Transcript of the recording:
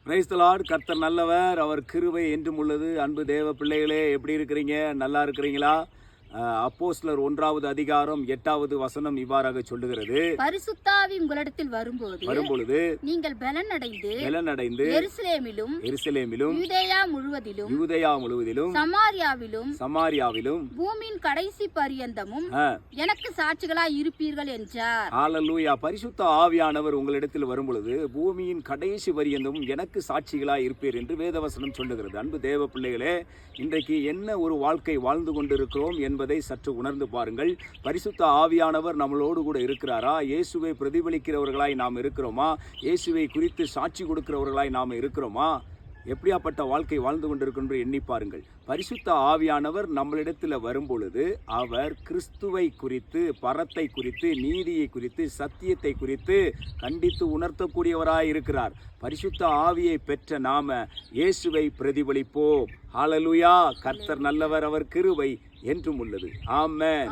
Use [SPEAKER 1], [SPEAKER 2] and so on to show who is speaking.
[SPEAKER 1] Praise the Lord. கர்த்தர் நல்லவர், அவர் கிருபை என்றும் உள்ளது. அன்பு தேவ பிள்ளைகளே, எப்படி இருக்கிறீங்க? நல்லா இருக்கிறீங்களா? அப்போஸ்தலர் 1வது அதிகாரம் 8வது வசனம் இவ்வாறாக சொல்லுகிறது,
[SPEAKER 2] பரிசுத்தாவி உங்களிடத்தில் வரும்பொழுது நீங்கள் பலனடைந்து எருசலேமிலும் யூதேயா முழுவதிலும் சமாரியாவிலும் பூமியின் கடைசி பரியந்தமும் எனக்கு சாட்சிகளாய் இருப்பீர்கள் என்றார்.
[SPEAKER 1] ஹல்லேலூயா. பரிசுத்த ஆவியானவர் உங்களிடத்தில் வரும்பொழுது பூமியின் கடைசி பரியந்தமும் எனக்கு சாட்சிகளாய் இருப்பீர் என்று வேதவசனம் சொல்லுகிறது. அன்பு தேவ பிள்ளைகளே, இன்றைக்கு என்ன ஒரு வாழ்க்கை வாழ்ந்து கொண்டிருக்கிறோம் என்பதை சற்று உணர்ந்து பாருங்கள். பரிசுத்த ஆவியானவர் நம்மளோடு கூட இருக்கிறாரா? இயேசுவை பிரதிபலிக்கிறவர்களாய் நாம் இருக்கிறோமா? இயேசுவை குறித்து சாட்சி கொடுக்கிறவர்களாய் நாம் இருக்கிறோமா? எப்படியாப்பட்ட வாழ்க்கை வாழ்ந்து கொண்டிருக்கும் என்று எண்ணி பாருங்கள். பரிசுத்த ஆவியானவர் நம்மளிடத்தில் வரும்பொழுது அவர் கிறிஸ்துவை குறித்து, பரத்தை குறித்து, நீதியை குறித்து, சத்தியத்தை குறித்து கண்டித்து உணர்த்தக்கூடியவராய் இருக்கிறார். பரிசுத்த ஆவியை பெற்ற நாம இயேசுவை பிரதிபலிப்போம். ஹல்லேலூயா. கர்த்தர் நல்லவர், அவர் கிருபை என்றும் உள்ளது. ஆமென்.